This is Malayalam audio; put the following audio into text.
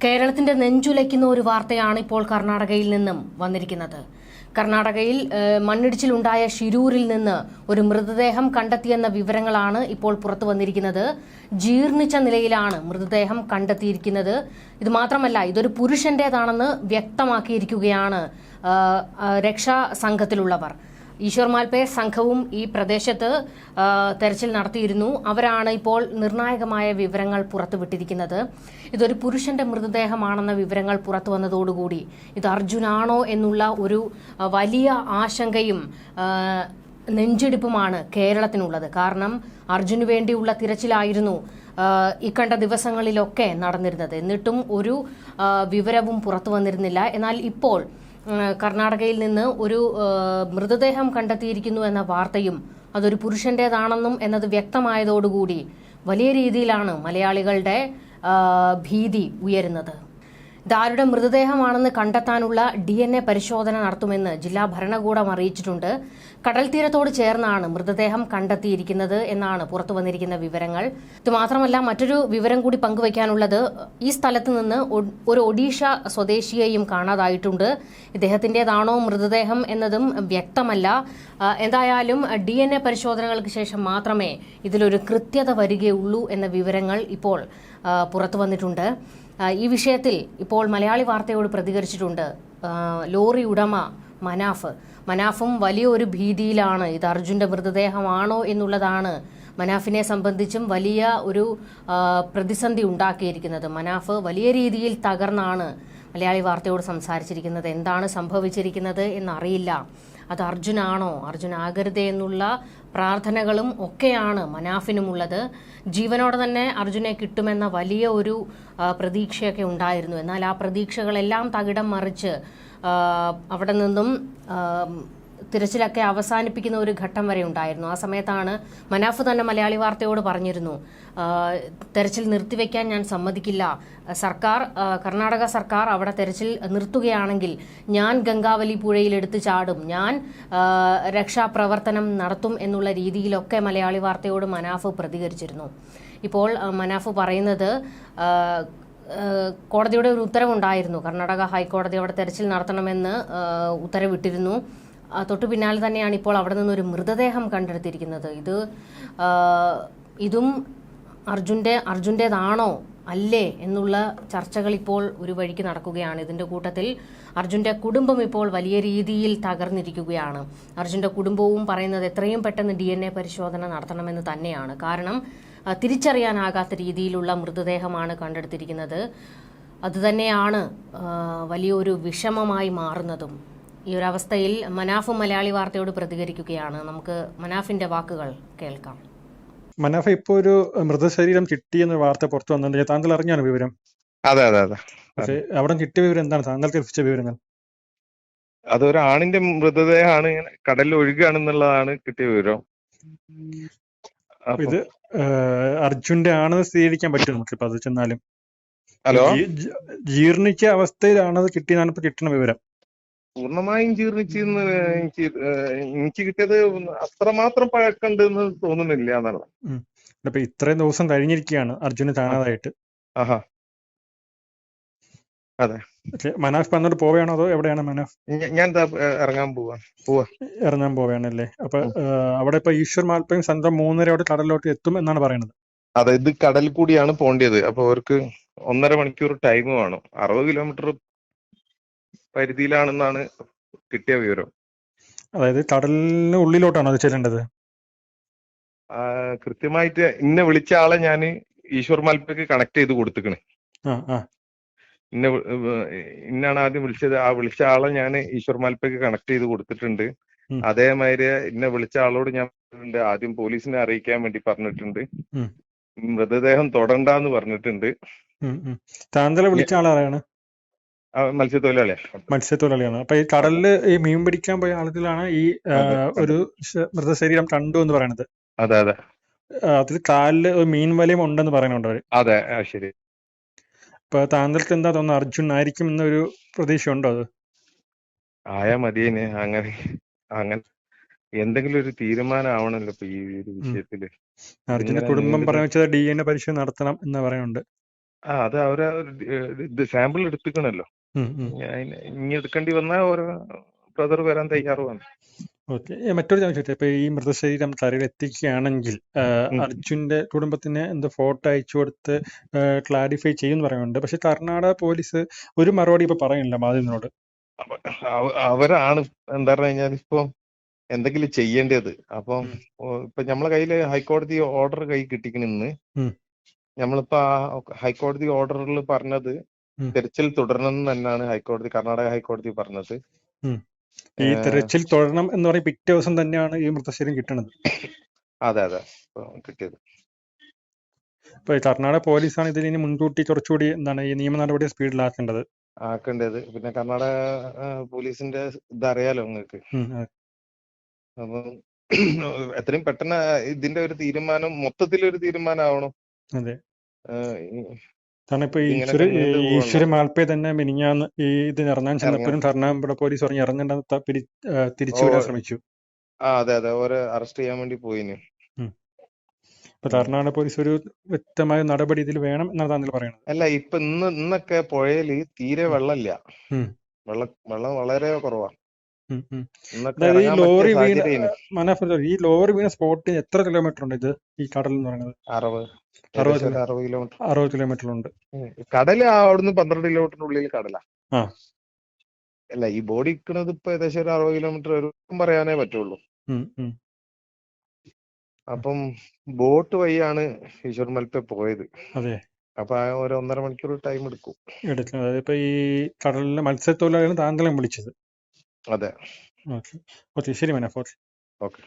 കേരളത്തിന്റെ നെഞ്ചുലയ്ക്കുന്ന ഒരു വാർത്തയാണ് ഇപ്പോൾ കർണാടകയിൽ നിന്നും വന്നിരിക്കുന്നത്. കർണാടകയിൽ മണ്ണിടിച്ചിലുണ്ടായ ഷിരൂരിൽ നിന്ന് ഒരു മൃതദേഹം കണ്ടെത്തിയെന്ന വിവരങ്ങളാണ് ഇപ്പോൾ പുറത്തു വന്നിരിക്കുന്നത്. ജീർണിച്ച നിലയിലാണ് മൃതദേഹം കണ്ടെത്തിയിരിക്കുന്നത്. ഇത് മാത്രമല്ല, ഇതൊരു പുരുഷന്റേതാണെന്ന് വ്യക്തമാക്കിയിരിക്കുകയാണ് രക്ഷാ സംഘത്തിലുള്ളവർ. ഈശ്വർ മാൽപേ സംഘവും ഈ പ്രദേശത്ത് തെരച്ചിൽ നടത്തിയിരുന്നു. അവരാണ് ഇപ്പോൾ നിർണായകമായ വിവരങ്ങൾ പുറത്തുവിട്ടിരിക്കുന്നത്. ഇതൊരു പുരുഷന്റെ മൃതദേഹമാണെന്ന വിവരങ്ങൾ പുറത്തു വന്നതോടുകൂടി ഇത് അർജുനാണോ എന്നുള്ള ഒരു വലിയ ആശങ്കയും നെഞ്ചിടിപ്പുമാണ് കേരളത്തിനുള്ളത്. കാരണം അർജുന് വേണ്ടിയുള്ള തിരച്ചിലായിരുന്നു ഇക്കണ്ട ദിവസങ്ങളിലൊക്കെ നടന്നിരുന്നത്. എന്നിട്ടും ഒരു വിവരവും പുറത്തു വന്നിരുന്നില്ല. എന്നാൽ ഇപ്പോൾ കർണാടകയിൽ നിന്ന് ഒരു മൃതദേഹം കണ്ടെത്തിയിരിക്കുന്നു എന്ന വാർത്തയും അതൊരു പുരുഷന്റേതാണെന്നും എന്നത് വ്യക്തമായതോടുകൂടി വലിയ രീതിയിലാണ് മലയാളികളുടെ ഭീതി ഉയരുന്നത്. ഇതാരുടെ മൃതദേഹമാണെന്ന് കണ്ടെത്താനുള്ള DNA പരിശോധന നടത്തുമെന്ന് ജില്ലാ ഭരണകൂടം അറിയിച്ചിട്ടുണ്ട്. കടൽ തീരത്തോട് ചേർന്നാണ് മൃതദേഹം കണ്ടെത്തിയിരിക്കുന്നത് എന്നാണ് പുറത്തു വന്നിരിക്കുന്ന വിവരങ്ങൾ. ഇത് മാത്രമല്ല, മറ്റൊരു വിവരം കൂടി പങ്കുവയ്ക്കാനുള്ളത്, ഈ സ്ഥലത്ത് നിന്ന് ഒരു ഒഡീഷ സ്വദേശിയെയും കാണാതായിട്ടുണ്ട്. ഇദ്ദേഹത്തിൻ്റെതാണോ മൃതദേഹം എന്നതും വ്യക്തമല്ല. എന്തായാലും DNA പരിശോധനകൾക്ക് ശേഷം മാത്രമേ ഇതിലൊരു കൃത്യത വരികയുള്ളൂ എന്ന വിവരങ്ങൾ ഇപ്പോൾ പുറത്തു വന്നിട്ടുണ്ട്. ഈ വിഷയത്തിൽ ഇപ്പോൾ മലയാളി വാർത്തയോട് പ്രതികരിച്ചിട്ടുണ്ട് ലോറി ഉടമ മനാഫും വലിയൊരു ഭീതിയിലാണ്. ഇത് അർജുന്റെ മൃതദേഹമാണോ എന്നുള്ളതാണ് മനാഫിനെ സംബന്ധിച്ചും വലിയ ഒരു പ്രതിസന്ധി ഉണ്ടാക്കിയിരിക്കുന്നത്. മനാഫ് വലിയ രീതിയിൽ തകർന്നാണ് മലയാളി വാർത്തയോട് സംസാരിച്ചിരിക്കുന്നത്. എന്താണ് സംഭവിച്ചിരിക്കുന്നത് എന്നറിയില്ല. അത് അർജുനാണോ, അർജുനാകരുതേ എന്നുള്ള പ്രാർത്ഥനകളും ഒക്കെയാണ് മനാഫിനുമുള്ളത്. ജീവനോടെ തന്നെ അർജുനെ കിട്ടുമെന്ന വലിയ ഒരു പ്രതീക്ഷയൊക്കെ ഉണ്ടായിരുന്നു. എന്നാൽ ആ പ്രതീക്ഷകളെല്ലാം തകിടം മറിച്ച് അവിടെ നിന്നും തിരച്ചിലൊക്കെ അവസാനിപ്പിക്കുന്ന ഒരു ഘട്ടം വരെ ഉണ്ടായിരുന്നു. ആ സമയത്താണ് മനാഫ് തന്നെ മലയാളി വാർത്തയോട് പറഞ്ഞിരുന്നു, തെരച്ചിൽ നിർത്തിവെക്കാൻ ഞാൻ സമ്മതിക്കില്ല. കർണാടക സർക്കാർ അവിടെ തെരച്ചിൽ നിർത്തുകയാണെങ്കിൽ ഞാൻ ഗംഗാവലി പുഴയിൽ എടുത്തു ചാടും, ഞാൻ രക്ഷാപ്രവർത്തനം നടത്തും എന്നുള്ള രീതിയിലൊക്കെ മലയാളി വാർത്തയോട് മനാഫ് പ്രതികരിച്ചിരുന്നു. ഇപ്പോൾ മനാഫ് പറയുന്നത്, കോടതിയുടെ ഒരു ഉത്തരവുണ്ടായിരുന്നു. കർണാടക ഹൈക്കോടതി അവിടെ തെരച്ചിൽ നടത്തണമെന്ന് ഉത്തരവിട്ടിരുന്നു. തൊട്ടു പിന്നാലെ തന്നെയാണ് ഇപ്പോൾ അവിടെ നിന്നൊരു മൃതദേഹം കണ്ടെടുത്തിരിക്കുന്നത്. ഇതും അർജുൻ്റേതാണോ അല്ലേ എന്നുള്ള ചർച്ചകൾ ഇപ്പോൾ ഒരു വഴിക്ക് നടക്കുകയാണ്. ഇതിൻ്റെ കൂട്ടത്തിൽ അർജുൻ്റെ കുടുംബം ഇപ്പോൾ വലിയ രീതിയിൽ തകർന്നിരിക്കുകയാണ്. അർജുൻ്റെ കുടുംബവും പറയുന്നത് എത്രയും പെട്ടെന്ന് DNA പരിശോധന നടത്തണമെന്ന് തന്നെയാണ്. കാരണം തിരിച്ചറിയാനാകാത്ത രീതിയിലുള്ള മൃതദേഹമാണ് കണ്ടെടുത്തിരിക്കുന്നത്. അതുതന്നെയാണ് വലിയൊരു വിഷമമായി മാറുന്നതും. ഈ ഒരു അവസ്ഥയിൽ മനാഫ് മലയാളി വാർത്തയോട് പ്രതികരിക്കുകയാണ്. നമുക്ക് മനാഫിന്റെ വാക്കുകൾ കേൾക്കാം. മനാഫ, ഇപ്പൊ ഒരു മൃതശരീരം കിട്ടിയെന്ന വാർത്ത പുറത്തു വന്നിട്ടുണ്ട്. താങ്കൾ അറിഞ്ഞാണ് വിവരം? അതെ അതെ അതെ. പക്ഷേ അവിടെ കിട്ടിയ വിവരം എന്താണ്? താങ്കൾക്ക് ലഭിച്ച വിവരങ്ങൾ? അതൊരു ആണിന്റെ മൃതദേഹമാണ്, കടലിൽ ഒഴുകുകയാണെന്നുള്ളതാണ് കിട്ടിയ വിവരം. ഇത് അർജുന്റെ ആണെന്ന് സ്ഥിരീകരിക്കാൻ പറ്റും നമുക്കിപ്പോ അത് ചെന്നാലും? ഹലോ, ജീർണിച്ച അവസ്ഥയിലാണത് കിട്ടിയതാണ് ഇപ്പൊ കിട്ടുന്ന വിവരം. പൂർണ്ണമായും ജീർണിച്ചെന്ന് എനിക്ക് കിട്ടിയത് അത്രമാത്രം പഴക്കണ്ടെന്ന് തോന്നുന്നില്ല എന്നാണ്. അപ്പൊ ഇത്രയും ദിവസം കഴിഞ്ഞിരിക്കുകയാണ് അർജുന് കാണാതായിട്ട്. ആഹാ, അതെ. മനാഫ് വന്നിട്ട് പോവുകയാണോ അതോ എവിടെയാണ് മനാഫ്? ഞാൻ ഇറങ്ങാൻ പോവുകയാണല്ലേ? അപ്പൊ അവിടെ ഇപ്പൊ ഈശ്വർ മാൽപ്പയും സംഘം 3:30 കടലിലോട്ട് എത്തും എന്നാണ് പറയുന്നത്. അതെ, ഇത് കടൽ കൂടിയാണ് പോകേണ്ടത്. അപ്പൊ അവർക്ക് 1.5 മണിക്കൂർ ടൈം വേണം. 60 കിലോമീറ്റർ പരിധിയിലാണെന്നാണ് കിട്ടിയ വിവരം. അതായത് കടലിന് ഉള്ളിലോട്ടാണോ അത് ചെല്ലേണ്ടത്? കൃത്യമായിട്ട് ഇന്നെ വിളിച്ച ആളെ ഞാൻ ഈശ്വർ മാൽപ്പയ്ക്ക് കണക്ട് ചെയ്ത് കൊടുത്തിക്കണേ. ഇന്നാണ് ആദ്യം വിളിച്ചത്. ആ വിളിച്ച ആളെ ഞാൻ ഈശ്വർ മാൽപ്പയ്ക്ക് കണക്ട് ചെയ്ത് കൊടുത്തിട്ടുണ്ട്. അതേമാതിരി ഇന്നെ വിളിച്ച ആളോട് ഞാൻ പറഞ്ഞിട്ടുണ്ട്, ആദ്യം പോലീസിനെ അറിയിക്കാൻ വേണ്ടി പറഞ്ഞിട്ടുണ്ട്. മൃതദേഹം തൊടണ്ടെന്ന് പറഞ്ഞിട്ടുണ്ട്. താങ്കളെ വിളിച്ച ആളാരാണ്? മത്സ്യത്തൊഴിലാളിയാണ്. അപ്പൊ ഈ കടലില് ഈ മീൻ പിടിക്കാൻ പോയ ആളുകളാണ് ഈ ഒരു മൃതശരീരം കണ്ടു എന്ന് പറയുന്നത്. അതെ അതെ. അതിൽ കാലില് മീൻ വലയം ഉണ്ടെന്ന് പറയുന്നുണ്ട് അവര്. അതെ, ശരി. അപ്പൊ താങ്കൾക്ക് എന്താ തോന്നുന്നു, അർജുൻ ആയിരിക്കും എന്നൊരു പ്രതീക്ഷ ഉണ്ടോ? അത് ആയാ മതിയേനെ. അങ്ങനെ എന്തെങ്കിലും ഒരു തീരുമാനം ആവണല്ലോ ഇപ്പൊ ഈ ഒരു വിഷയത്തില്. അർജുന്റെ കുടുംബം പറഞ്ഞു വെച്ചാൽ DNA പരിശോധന നടത്തണം എന്ന് പറയുന്നുണ്ട്. അത് അവരെ ഇത് സാമ്പിൾ എടുത്തിക്കണല്ലോ. ഇനി എടുക്കേണ്ടി വന്നാൽ ഓരോ ബ്രദർ വരാൻ തയ്യാറുമാണ്. ഓക്കെ. മറ്റൊരു കാര്യം ചോദിച്ചത്, ഇപ്പൊ ഈ മൃതശരീരം കരയിൽ എത്തിക്കുകയാണെങ്കിൽ അർജുന്റെ കുടുംബത്തിന് എന്തോ ഫോട്ടോ അയച്ചു കൊടുത്ത് ക്ലാരിഫൈ ചെയ്യുമെന്ന് പറയുന്നുണ്ട്. പക്ഷെ കർണാടക പോലീസ് ഒരു മറുപടി ഇപ്പൊ പറയുന്നില്ല മാധ്യമങ്ങളോട്. അവരാണ് എന്താ പറഞ്ഞു കഴിഞ്ഞാൽ ഇപ്പൊ എന്തെങ്കിലും ചെയ്യേണ്ടത്. അപ്പം ഇപ്പൊ നമ്മളെ കയ്യില് ഹൈക്കോടതി ഓർഡർ കൈ കിട്ടിക്കണ് ഇന്ന്. നമ്മളിപ്പോ ആ ഹൈക്കോടതി ഓർഡറിൽ പറഞ്ഞത് തെരച്ചിൽ തുടരണം എന്ന് തന്നെയാണ് കർണാടക ഹൈക്കോടതി പറഞ്ഞത്. ഈ തെരച്ചിൽ തുടരണം എന്ന് പറയും പിറ്റേ ദിവസം തന്നെയാണ് ഈ മൃതശരീരം കിട്ടുന്നത്. അതെ കിട്ടിയത്. ഇപ്പൊ കർണാടക പോലീസാണ് ഇതിൽ ഇനി മുൻകൂട്ടി കുറച്ചുകൂടി എന്താണ് ഈ നിയമ നടപടി സ്പീഡിലാക്കേണ്ടത്. പിന്നെ കർണാടക പോലീസിന്റെ ഇതറിയാലോ നിങ്ങൾക്ക്. അപ്പം എത്രയും പെട്ടെന്ന് ഇതിന്റെ ഒരു തീരുമാനം, മൊത്തത്തിലൊരു തീരുമാനം ആവണം. അതെ. കാരണം ഇപ്പൊ ഈശ്വര മാൽപ്പെ തന്നെ മിനിഞ്ഞാന്ന് ഈ ഇത് ഇറങ്ങാൻ ചെന്നപ്പോഴും കർണാടക പോലീസ് പറഞ്ഞ് ഇറങ്ങേണ്ട തിരിച്ചുവിടാൻ ശ്രമിച്ചു. അതെ ഓരോ അറസ്റ്റ് ചെയ്യാൻ വേണ്ടി പോയിന്. ഇപ്പൊ കർണാടക പോലീസ് ഒരു വ്യക്തമായ നടപടി ഇതിൽ വേണം എന്നാണ് താങ്കൾ പറയുന്നത്. അല്ല, ഇപ്പൊ ഇന്നൊക്കെ പുഴയില് തീരെ വെള്ളമില്ല. വെള്ളം വളരെ കുറവാണ്. ഈ ലോറി വീണ സ്പോട്ടിന് എത്ര കിലോമീറ്റർ ഉണ്ട് ഇത് ഈ കടൽ എന്ന് പറയുന്നത്? 60 കിലോമീറ്ററുണ്ട്. കടല് അവിടുന്ന് 12 കിലോമീറ്ററിനുള്ളിൽ കടലാ. അല്ല, ഈ ബോഡി ഇരിക്കുന്നത് ഇപ്പൊ ഏകദേശം ഒരു 60 കിലോമീറ്റർ പറയാനേ പറ്റുള്ളൂ. അപ്പം ബോട്ട് വഴിയാണ് ഈശ്വർ മൽപ്പെ പോയത്. അതെ. അപ്പൊ ഒരു 1.5 മണിക്കൂർ ടൈം എടുക്കും. അതായത് ഇപ്പൊ ഈ കടലിലെ മത്സ്യത്തൊഴിലാളികൾ താങ്കളെ വിളിച്ചത്. അതെ. ഓക്കെ, ശരി മനോഫ്. ഓക്കെ.